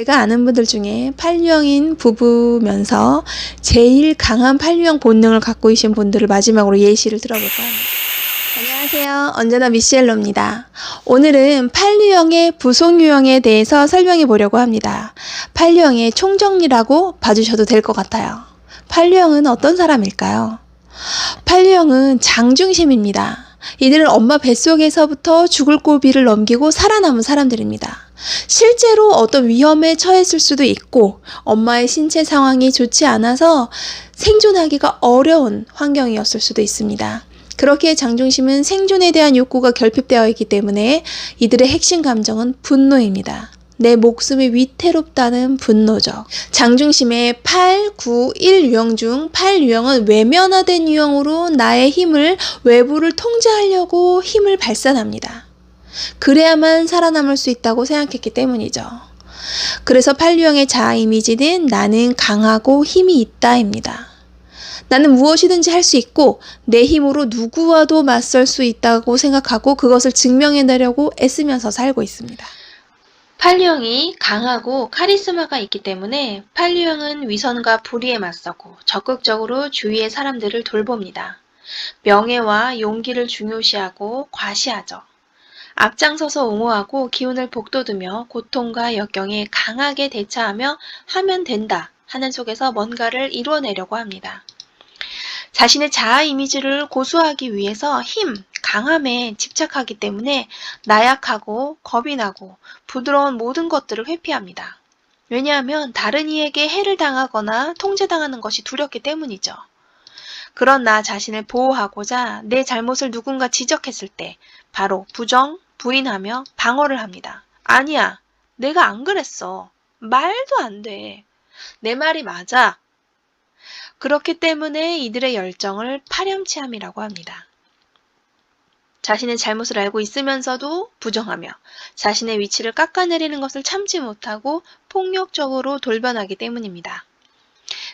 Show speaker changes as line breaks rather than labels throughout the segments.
제가 아는 분들 중에 팔류형인 부부면서 제일 강한 팔류형 본능을 갖고 계신 분들을 마지막으로 예시를 들어볼까 합니다. 안녕하세요. 언제나 미시엘로입니다. 오늘은 팔류형의 부속 유형에 대해서 설명해 보려고 합니다. 팔류형의 총정리라고 봐주셔도 될 것 같아요. 팔류형은 어떤 사람일까요? 팔류형은 장중심입니다. 이들은 엄마 뱃속에서부터 죽을 고비를 넘기고 살아남은 사람들입니다. 실제로 어떤 위험에 처했을 수도 있고 엄마의 신체 상황이 좋지 않아서 생존하기가 어려운 환경이었을 수도 있습니다. 그렇기에 장중심은 생존에 대한 욕구가 결핍되어 있기 때문에 이들의 핵심 감정은 분노입니다. 내 목숨이 위태롭다는 분노죠. 장중심의 8, 9, 1 유형 중 8 유형은 외면화된 유형으로 나의 힘을 외부를 통제하려고 힘을 발산합니다. 그래야만 살아남을 수 있다고 생각했기 때문이죠. 그래서 8 유형의 자아 이미지는 나는 강하고 힘이 있다입니다. 나는 무엇이든지 할 수 있고 내 힘으로 누구와도 맞설 수 있다고 생각하고 그것을 증명해내려고 애쓰면서 살고 있습니다.
팔류형이 강하고 카리스마가 있기 때문에 팔류형은 위선과 불의에 맞서고 적극적으로 주위의 사람들을 돌봅니다. 명예와 용기를 중요시하고 과시하죠. 앞장서서 옹호하고 기운을 북돋우며 고통과 역경에 강하게 대처하며 하면 된다 하는 속에서 뭔가를 이루어내려고 합니다. 자신의 자아 이미지를 고수하기 위해서 힘, 강함에 집착하기 때문에 나약하고 겁이 나고 부드러운 모든 것들을 회피합니다. 왜냐하면 다른 이에게 해를 당하거나 통제당하는 것이 두렵기 때문이죠. 그런 나 자신을 보호하고자 내 잘못을 누군가 지적했을 때 바로 부정, 부인하며 방어를 합니다. 아니야, 내가 안 그랬어. 말도 안 돼. 내 말이 맞아. 그렇기 때문에 이들의 열정을 파렴치함이라고 합니다. 자신의 잘못을 알고 있으면서도 부정하며 자신의 위치를 깎아내리는 것을 참지 못하고 폭력적으로 돌변하기 때문입니다.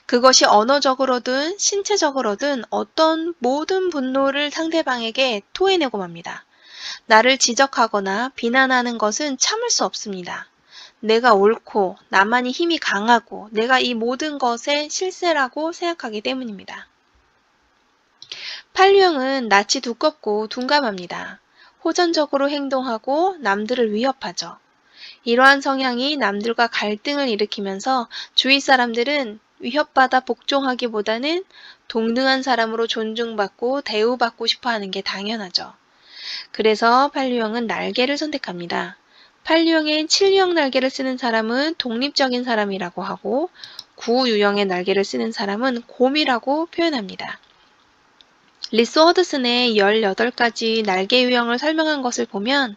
그것이 언어적으로든 신체적으로든 어떤 모든 분노를 상대방에게 토해내고 맙니다. 나를 지적하거나 비난하는 것은 참을 수 없습니다. 내가 옳고 나만이 힘이 강하고 내가 이 모든 것의 실세라고 생각하기 때문입니다. 팔류형은 낯이 두껍고 둔감합니다. 호전적으로 행동하고 남들을 위협하죠. 이러한 성향이 남들과 갈등을 일으키면서 주위 사람들은 위협받아 복종하기보다는 동등한 사람으로 존중받고 대우받고 싶어 하는 게 당연하죠. 그래서 팔류형은 날개를 선택합니다. 팔류형의 7유형 날개를 쓰는 사람은 독립적인 사람이라고 하고 9유형의 날개를 쓰는 사람은 곰이라고 표현합니다. 리스 허드슨의 18가지 날개 유형을 설명한 것을 보면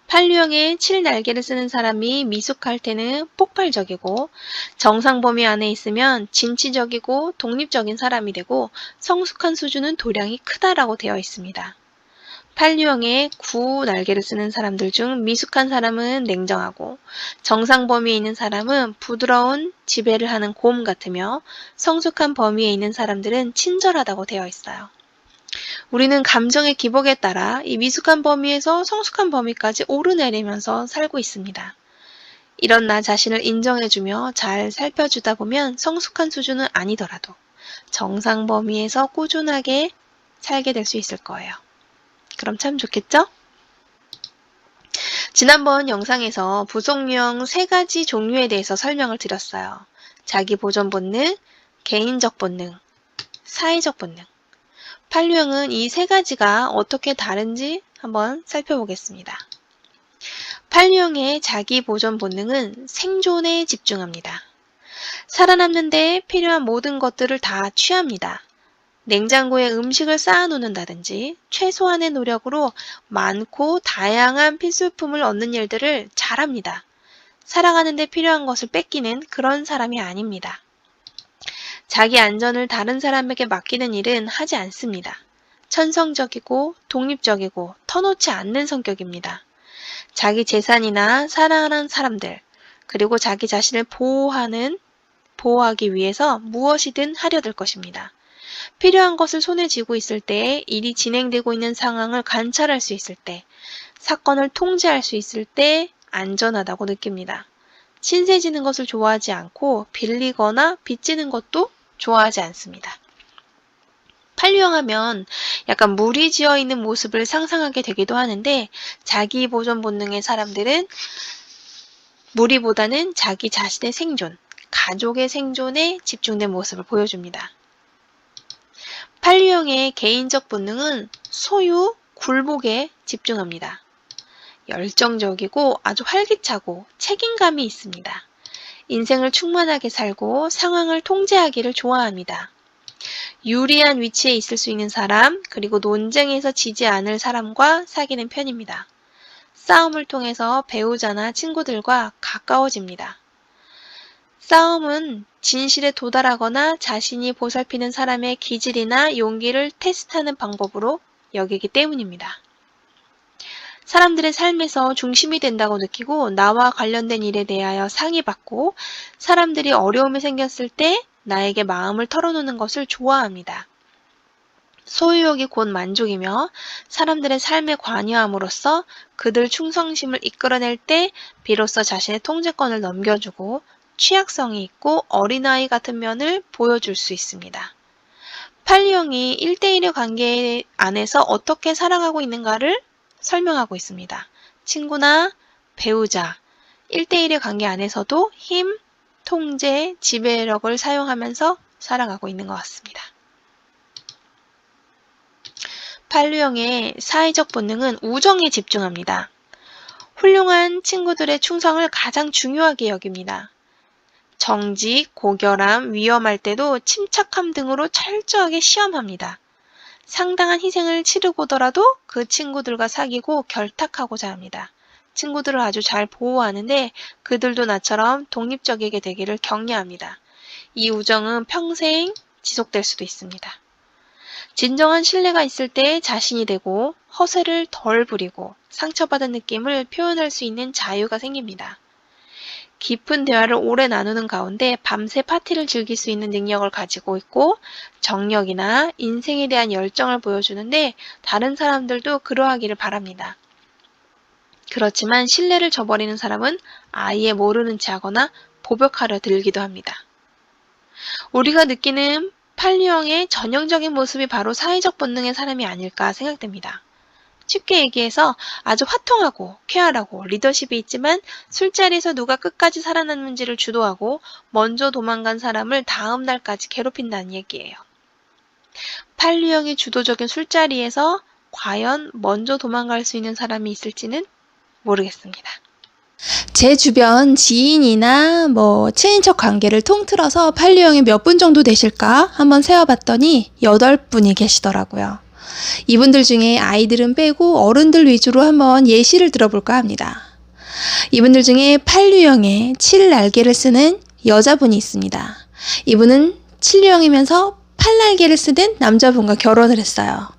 8유형의 7날개를 쓰는 사람이 미숙할 때는 폭발적이고 정상 범위 안에 있으면 진취적이고 독립적인 사람이 되고 성숙한 수준은 도량이 크다라고 되어 있습니다. 8유형의 9날개를 쓰는 사람들 중 미숙한 사람은 냉정하고 정상 범위에 있는 사람은 부드러운 지배를 하는 곰 같으며 성숙한 범위에 있는 사람들은 친절하다고 되어 있어요. 우리는 감정의 기복에 따라 이 미숙한 범위에서 성숙한 범위까지 오르내리면서 살고 있습니다. 이런 나 자신을 인정해주며 잘 살펴주다 보면 성숙한 수준은 아니더라도 정상 범위에서 꾸준하게 살게 될 수 있을 거예요. 그럼 참 좋겠죠? 지난번 영상에서 부속유형 3가지 종류에 대해서 설명을 드렸어요. 자기 보존 본능, 개인적 본능, 사회적 본능. 팔류형은 이 3가지가 어떻게 다른지 한번 살펴보겠습니다. 팔류형의 자기 보존 본능은 생존에 집중합니다. 살아남는 데 필요한 모든 것들을 다 취합니다. 냉장고에 음식을 쌓아놓는다든지 최소한의 노력으로 많고 다양한 필수품을 얻는 일들을 잘합니다. 살아가는 데 필요한 것을 뺏기는 그런 사람이 아닙니다. 자기 안전을 다른 사람에게 맡기는 일은 하지 않습니다. 천성적이고 독립적이고 터놓지 않는 성격입니다. 자기 재산이나 사랑하는 사람들, 그리고 자기 자신을 보호하기 위해서 무엇이든 하려 들 것입니다. 필요한 것을 손에 쥐고 있을 때, 일이 진행되고 있는 상황을 관찰할 수 있을 때, 사건을 통제할 수 있을 때 안전하다고 느낍니다. 신세 지는 것을 좋아하지 않고 빌리거나 빚지는 것도 좋아하지 않습니다. 팔류형 하면 약간 물이 지어 있는 모습을 상상하게 되기도 하는데 자기 보존 본능의 사람들은 무리보다는 자기 자신의 생존, 가족의 생존에 집중된 모습을 보여줍니다. 팔류형의 개인적 본능은 소유, 굴복에 집중합니다. 열정적이고 아주 활기차고 책임감이 있습니다. 인생을 충만하게 살고 상황을 통제하기를 좋아합니다. 유리한 위치에 있을 수 있는 사람, 그리고 논쟁에서 지지 않을 사람과 사귀는 편입니다. 싸움을 통해서 배우자나 친구들과 가까워집니다. 싸움은 진실에 도달하거나 자신이 보살피는 사람의 기질이나 용기를 테스트하는 방법으로 여기기 때문입니다. 사람들의 삶에서 중심이 된다고 느끼고 나와 관련된 일에 대하여 상의받고 사람들이 어려움이 생겼을 때 나에게 마음을 털어놓는 것을 좋아합니다. 소유욕이 곧 만족이며 사람들의 삶에 관여함으로써 그들 충성심을 이끌어낼 때 비로소 자신의 통제권을 넘겨주고 취약성이 있고 어린아이 같은 면을 보여줄 수 있습니다. 팔류형이 1대1의 관계 안에서 어떻게 살아가고 있는가를 설명하고 있습니다. 친구나 배우자, 1대1의 관계 안에서도 힘, 통제, 지배력을 사용하면서 살아가고 있는 것 같습니다. 팔류형의 사회적 본능은 우정에 집중합니다. 훌륭한 친구들의 충성을 가장 중요하게 여깁니다. 정직, 고결함, 위험할 때도 침착함 등으로 철저하게 시험합니다. 상당한 희생을 치르고더라도 그 친구들과 사귀고 결탁하고자 합니다. 친구들을 아주 잘 보호하는데 그들도 나처럼 독립적이게 되기를 격려합니다. 이 우정은 평생 지속될 수도 있습니다. 진정한 신뢰가 있을 때 자신이 되고 허세를 덜 부리고 상처받은 느낌을 표현할 수 있는 자유가 생깁니다. 깊은 대화를 오래 나누는 가운데 밤새 파티를 즐길 수 있는 능력을 가지고 있고 정력이나 인생에 대한 열정을 보여주는데 다른 사람들도 그러하기를 바랍니다. 그렇지만 신뢰를 저버리는 사람은 아예 모르는 체 하거나 보복하려 들기도 합니다. 우리가 느끼는 팔류형의 전형적인 모습이 바로 사회적 본능의 사람이 아닐까 생각됩니다. 쉽게 얘기해서 아주 화통하고 쾌활하고 리더십이 있지만 술자리에서 누가 끝까지 살아남는지를 주도하고 먼저 도망간 사람을 다음 날까지 괴롭힌다는 얘기예요. 팔류형이 주도적인 술자리에서 과연 먼저 도망갈 수 있는 사람이 있을지는 모르겠습니다.
제 주변 지인이나 친인척 관계를 통틀어서 팔류형이 몇 분 정도 되실까 한번 세어봤더니 8분이 계시더라고요. 이분들 중에 아이들은 빼고 어른들 위주로 한번 예시를 들어볼까 합니다. 이분들 중에 팔류형의 7날개를 쓰는 여자분이 있습니다. 이분은 7류형이면서 8날개를 쓰는 남자분과 결혼을 했어요.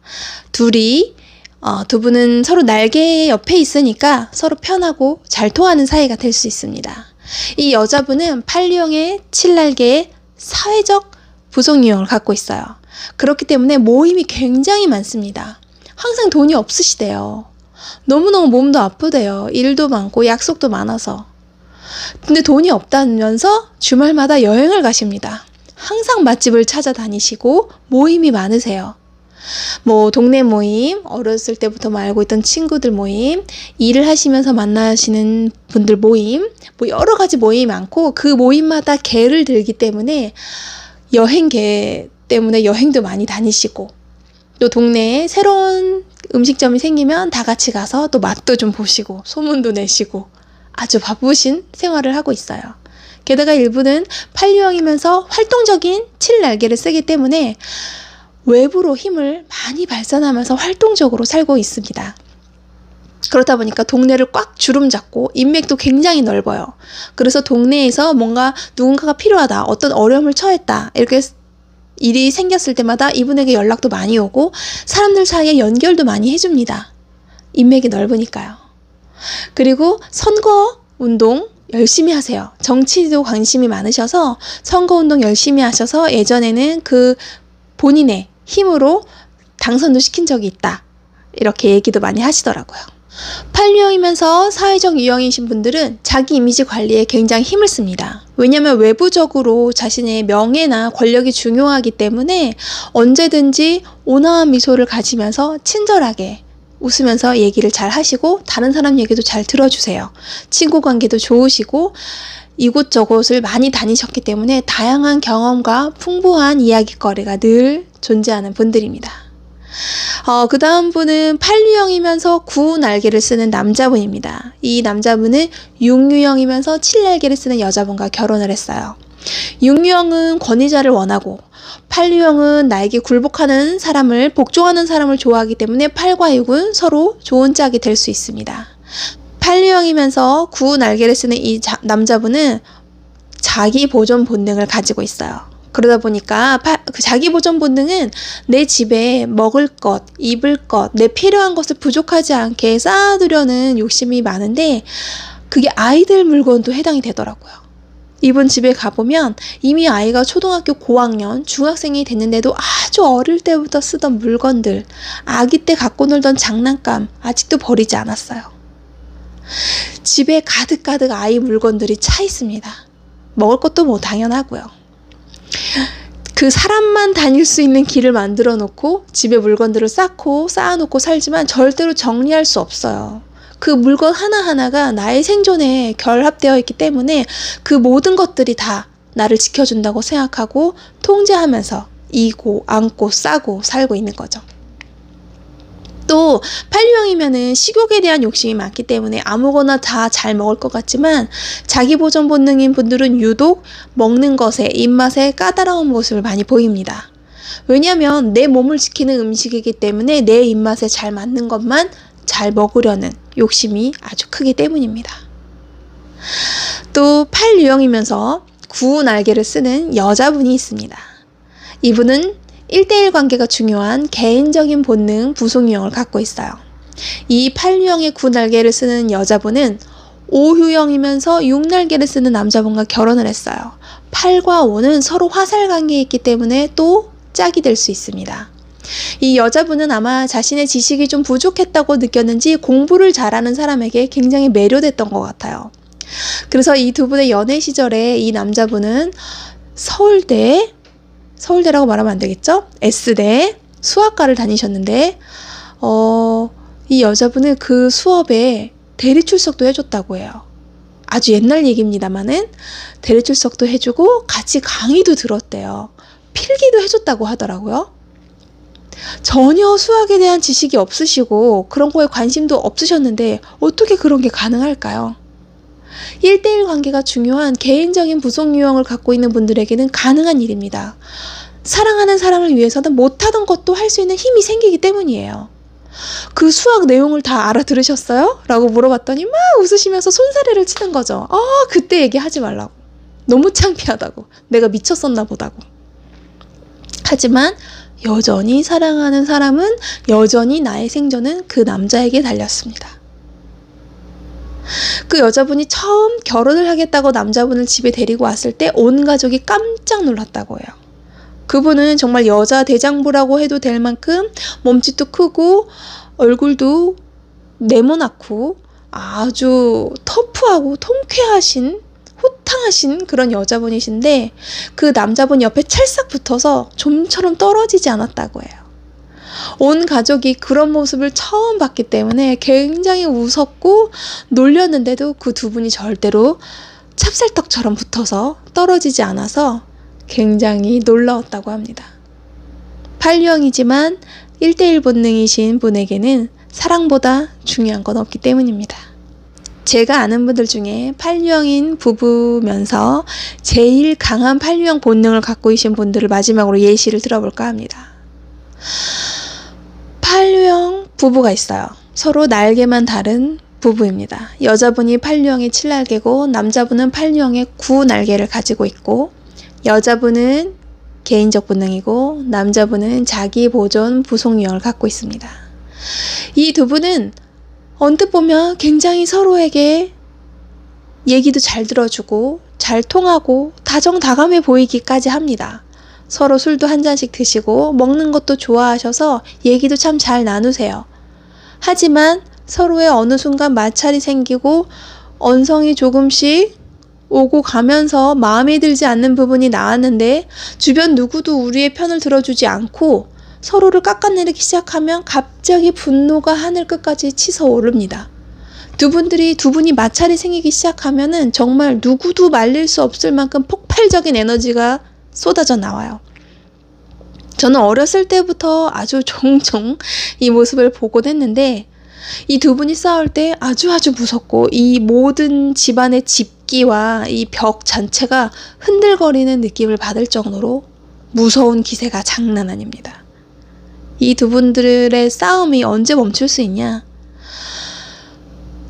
두 분은 서로 날개 옆에 있으니까 서로 편하고 잘 통하는 사이가 될 수 있습니다. 이 여자분은 팔류형의 7날개의 사회적 부속 유형을 갖고 있어요. 그렇기 때문에 모임이 굉장히 많습니다. 항상 돈이 없으시대요. 너무너무 몸도 아프대요. 일도 많고 약속도 많아서. 근데 돈이 없다면서 주말마다 여행을 가십니다. 항상 맛집을 찾아다니시고 모임이 많으세요. 동네 모임, 어렸을 때부터 알고 있던 친구들 모임, 일을 하시면서 만나시는 분들 모임, 여러 가지 모임이 많고 그 모임마다 개를 들기 때문에 여행계 때문에 여행도 많이 다니시고 또 동네에 새로운 음식점이 생기면 다 같이 가서 또 맛도 좀 보시고 소문도 내시고 아주 바쁘신 생활을 하고 있어요. 게다가 일부는 팔류형이면서 활동적인 7날개를 쓰기 때문에 외부로 힘을 많이 발산하면서 활동적으로 살고 있습니다. 그렇다 보니까 동네를 꽉 주름 잡고 인맥도 굉장히 넓어요. 그래서 동네에서 뭔가 누군가가 필요하다, 어떤 어려움을 처했다 이렇게 일이 생겼을 때마다 이분에게 연락도 많이 오고 사람들 사이에 연결도 많이 해줍니다. 인맥이 넓으니까요. 그리고 선거 운동 열심히 하세요. 정치도 관심이 많으셔서 선거운동 열심히 하셔서 예전에는 그 본인의 힘으로 당선도 시킨 적이 있다. 이렇게 얘기도 많이 하시더라고요. 팔유형이면서 사회적 유형이신 분들은 자기 이미지 관리에 굉장히 힘을 씁니다. 왜냐하면 외부적으로 자신의 명예나 권력이 중요하기 때문에 언제든지 온화한 미소를 가지면서 친절하게 웃으면서 얘기를 잘 하시고 다른 사람 얘기도 잘 들어주세요. 친구 관계도 좋으시고 이곳저곳을 많이 다니셨기 때문에 다양한 경험과 풍부한 이야깃거리가 늘 존재하는 분들입니다. 그 다음 분은 팔유형이면서 9날개를 쓰는 남자분입니다. 이 남자분은 6유형이면서 7날개를 쓰는 여자분과 결혼을 했어요. 6유형은 권위자를 원하고 8유형은 나에게 굴복하는 사람을, 복종하는 사람을 좋아하기 때문에 8과 6은 서로 좋은 짝이 될 수 있습니다. 8유형이면서 9날개를 쓰는 이 남자분은 자기 보존 본능을 가지고 있어요. 그러다 보니까 그 자기 보존 본능은 내 집에 먹을 것, 입을 것, 내 필요한 것을 부족하지 않게 쌓아두려는 욕심이 많은데 그게 아이들 물건도 해당이 되더라고요. 이분 집에 가보면 이미 아이가 초등학교 고학년, 중학생이 됐는데도 아주 어릴 때부터 쓰던 물건들, 아기 때 갖고 놀던 장난감 아직도 버리지 않았어요. 집에 가득가득 아이 물건들이 차 있습니다. 먹을 것도 뭐 당연하고요. 그 사람만 다닐 수 있는 길을 만들어 놓고 집에 물건들을 쌓아놓고 살지만 절대로 정리할 수 없어요. 그 물건 하나하나가 나의 생존에 결합되어 있기 때문에 그 모든 것들이 다 나를 지켜준다고 생각하고 통제하면서 이고 안고 싸고 살고 있는 거죠. 또 팔유형이면은 식욕에 대한 욕심이 많기 때문에 아무거나 다 잘 먹을 것 같지만 자기 보존 본능인 분들은 유독 먹는 것에, 입맛에 까다로운 모습을 많이 보입니다. 왜냐하면 내 몸을 지키는 음식이기 때문에 내 입맛에 잘 맞는 것만 잘 먹으려는 욕심이 아주 크기 때문입니다. 또 팔유형이면서 9날개를 쓰는 여자분이 있습니다. 이분은 1대1 관계가 중요한 개인적인 본능 부속유형을 갖고 있어요. 이 8유형의 9날개를 쓰는 여자분은 5유형이면서 6날개를 쓰는 남자분과 결혼을 했어요. 8과 5는 서로 화살 관계에 있기 때문에 또 짝이 될 수 있습니다. 이 여자분은 아마 자신의 지식이 좀 부족했다고 느꼈는지 공부를 잘하는 사람에게 굉장히 매료됐던 것 같아요. 그래서 이 두 분의 연애 시절에 이 남자분은 서울대라고 말하면 안 되겠죠? S대 수학과를 다니셨는데 이 여자분은 그 수업에 대리 출석도 해줬다고 해요. 아주 옛날 얘기입니다만은 대리 출석도 해주고 같이 강의도 들었대요. 필기도 해줬다고 하더라고요. 전혀 수학에 대한 지식이 없으시고 그런 거에 관심도 없으셨는데 어떻게 그런 게 가능할까요? 1대1 관계가 중요한 개인적인 부속 유형을 갖고 있는 분들에게는 가능한 일입니다. 사랑하는 사람을 위해서는 못하던 것도 할 수 있는 힘이 생기기 때문이에요. 그 수학 내용을 다 알아들으셨어요? 라고 물어봤더니 막 웃으시면서 손사래를 치는 거죠. 그때 얘기하지 말라고. 너무 창피하다고. 내가 미쳤었나 보다고. 하지만 여전히 사랑하는 사람은 여전히 나의 생존은 그 남자에게 달렸습니다. 그 여자분이 처음 결혼을 하겠다고 남자분을 집에 데리고 왔을 때 온 가족이 깜짝 놀랐다고 해요. 그분은 정말 여자 대장부라고 해도 될 만큼 몸집도 크고 얼굴도 네모나고 아주 터프하고 통쾌하신 호탕하신 그런 여자분이신데 그 남자분 옆에 찰싹 붙어서 좀처럼 떨어지지 않았다고 해요. 온 가족이 그런 모습을 처음 봤기 때문에 굉장히 웃었고 놀렸는데도 그 두 분이 절대로 찹쌀떡처럼 붙어서 떨어지지 않아서 굉장히 놀라웠다고 합니다. 8유형이지만 1대1 본능이신 분에게는 사랑보다 중요한 건 없기 때문입니다. 제가 아는 분들 중에 8유형인 부부면서 제일 강한 8유형 본능을 갖고 계신 분들을 마지막으로 예시를 들어볼까 합니다. 8유형 부부가 있어요. 서로 날개만 다른 부부입니다. 여자분이 8유형의 7날개고 남자분은 8유형의 9날개를 가지고 있고 여자분은 개인적 본능이고 남자분은 자기 보존 부속 유형을 갖고 있습니다. 이 두 분은 언뜻 보면 굉장히 서로에게 얘기도 잘 들어주고 잘 통하고 다정다감해 보이기까지 합니다. 서로 술도 한 잔씩 드시고 먹는 것도 좋아하셔서 얘기도 참 잘 나누세요. 하지만 서로의 어느 순간 마찰이 생기고 언성이 조금씩 오고 가면서 마음에 들지 않는 부분이 나왔는데 주변 누구도 우리의 편을 들어주지 않고 서로를 깎아내리기 시작하면 갑자기 분노가 하늘 끝까지 치솟아오릅니다. 두 분이 마찰이 생기기 시작하면은 정말 누구도 말릴 수 없을 만큼 폭발적인 에너지가 쏟아져 나와요. 저는 어렸을 때부터 아주 종종 이 모습을 보곤 했는데 이 두 분이 싸울 때 아주 무섭고 이 모든 집안의 집기와 이 벽 전체가 흔들거리는 느낌을 받을 정도로 무서운 기세가 장난 아닙니다. 이 두 분들의 싸움이 언제 멈출 수 있냐?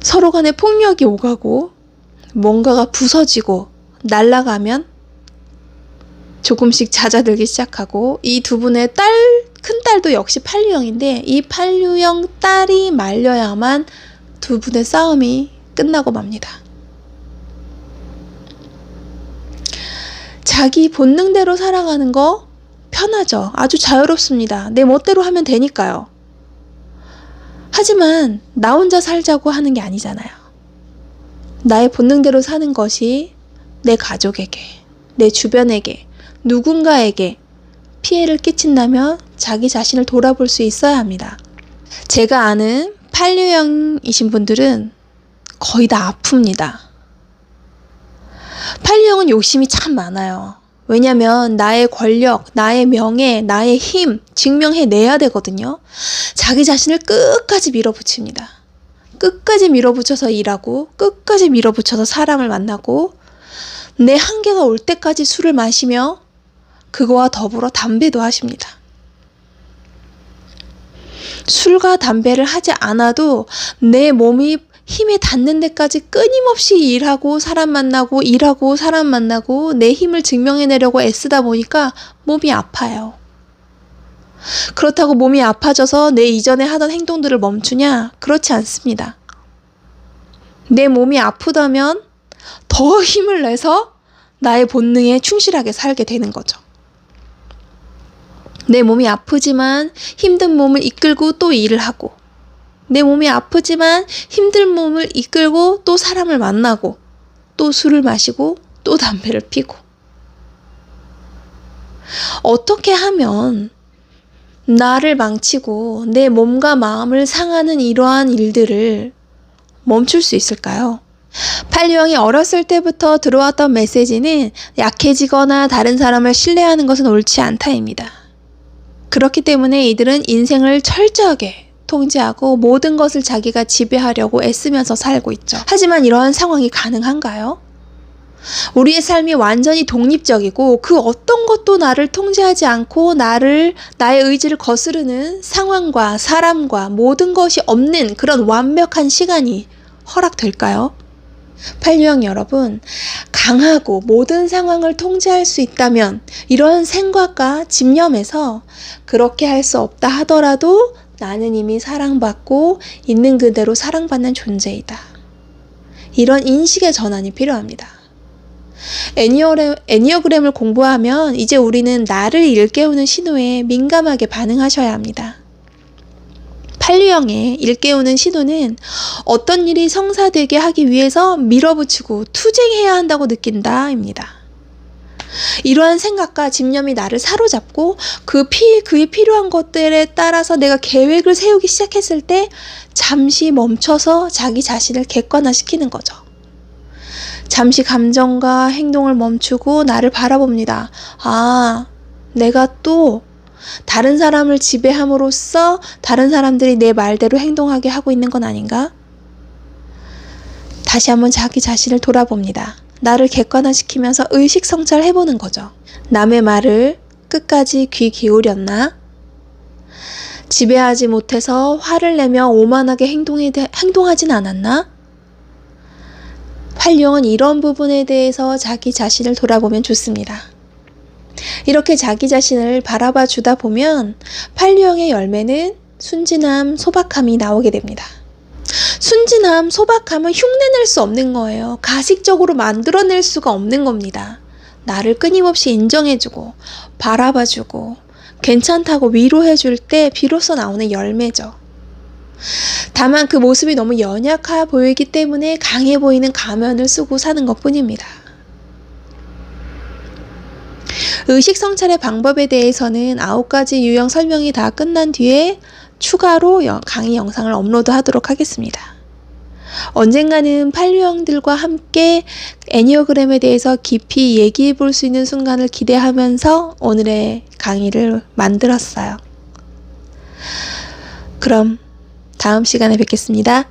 서로 간에 폭력이 오가고 뭔가가 부서지고 날아가면 조금씩 잦아들기 시작하고 이 두 분의 큰딸도 역시 판류형인데 이 판류형 딸이 말려야만 두 분의 싸움이 끝나고 맙니다. 자기 본능대로 살아가는 거 편하죠. 아주 자유롭습니다. 내 멋대로 하면 되니까요. 하지만 나 혼자 살자고 하는 게 아니잖아요. 나의 본능대로 사는 것이 내 가족에게, 내 주변에게, 누군가에게 피해를 끼친다면 자기 자신을 돌아볼 수 있어야 합니다. 제가 아는 판류형이신 분들은 거의 다 아픕니다. 판류형은 욕심이 참 많아요. 왜냐면 나의 권력, 나의 명예, 나의 힘 증명해내야 되거든요. 자기 자신을 끝까지 밀어붙입니다. 끝까지 밀어붙여서 일하고 끝까지 밀어붙여서 사람을 만나고 내 한계가 올 때까지 술을 마시며 그거와 더불어 담배도 하십니다. 술과 담배를 하지 않아도 내 몸이 힘에 닿는 데까지 끊임없이 일하고 사람 만나고 일하고 사람 만나고 내 힘을 증명해내려고 애쓰다 보니까 몸이 아파요. 그렇다고 몸이 아파져서 내 이전에 하던 행동들을 멈추냐? 그렇지 않습니다. 내 몸이 아프다면 더 힘을 내서 나의 본능에 충실하게 살게 되는 거죠. 내 몸이 아프지만 힘든 몸을 이끌고 또 일을 하고 내 몸이 아프지만 힘든 몸을 이끌고 또 사람을 만나고 또 술을 마시고 또 담배를 피고 어떻게 하면 나를 망치고 내 몸과 마음을 상하는 이러한 일들을 멈출 수 있을까요? 판류형이 어렸을 때부터 들어왔던 메시지는 약해지거나 다른 사람을 신뢰하는 것은 옳지 않다입니다. 그렇기 때문에 이들은 인생을 철저하게 통제하고 모든 것을 자기가 지배하려고 애쓰면서 살고 있죠. 하지만 이러한 상황이 가능한가요? 우리의 삶이 완전히 독립적이고 그 어떤 것도 나를 통제하지 않고 나의 의지를 거스르는 상황과 사람과 모든 것이 없는 그런 완벽한 시간이 허락될까요? 판류형 여러분, 강하고 모든 상황을 통제할 수 있다면 이런 생각과 집념에서 그렇게 할 수 없다 하더라도 나는 이미 사랑받고 있는 그대로 사랑받는 존재이다. 이런 인식의 전환이 필요합니다. 애니어그램을 공부하면 이제 우리는 나를 일깨우는 신호에 민감하게 반응하셔야 합니다. 판류형의 일깨우는 신호는 어떤 일이 성사되게 하기 위해서 밀어붙이고 투쟁해야 한다고 느낀다입니다. 이러한 생각과 집념이 나를 사로잡고 그에 필요한 것들에 따라서 내가 계획을 세우기 시작했을 때 잠시 멈춰서 자기 자신을 객관화시키는 거죠. 잠시 감정과 행동을 멈추고 나를 바라봅니다. 아, 내가 또 다른 사람을 지배함으로써 다른 사람들이 내 말대로 행동하게 하고 있는 건 아닌가? 다시 한번 자기 자신을 돌아봅니다. 나를 객관화시키면서 의식성찰해보는 거죠. 남의 말을 끝까지 귀 기울였나? 지배하지 못해서 화를 내며 오만하게 행동하진 않았나? 판류형은 이런 부분에 대해서 자기 자신을 돌아보면 좋습니다. 이렇게 자기 자신을 바라봐 주다 보면 판류형의 열매는 순진함, 소박함이 나오게 됩니다. 순진함, 소박함은 흉내낼 수 없는 거예요. 가식적으로 만들어낼 수가 없는 겁니다. 나를 끊임없이 인정해주고 바라봐주고 괜찮다고 위로해줄 때 비로소 나오는 열매죠. 다만 그 모습이 너무 연약해 보이기 때문에 강해 보이는 가면을 쓰고 사는 것뿐입니다. 의식 성찰의 방법에 대해서는 9가지 유형 설명이 다 끝난 뒤에 추가로 강의 영상을 업로드하도록 하겠습니다. 언젠가는 8유형들과 함께 애니어그램에 대해서 깊이 얘기해 볼 수 있는 순간을 기대하면서 오늘의 강의를 만들었어요. 그럼 다음 시간에 뵙겠습니다.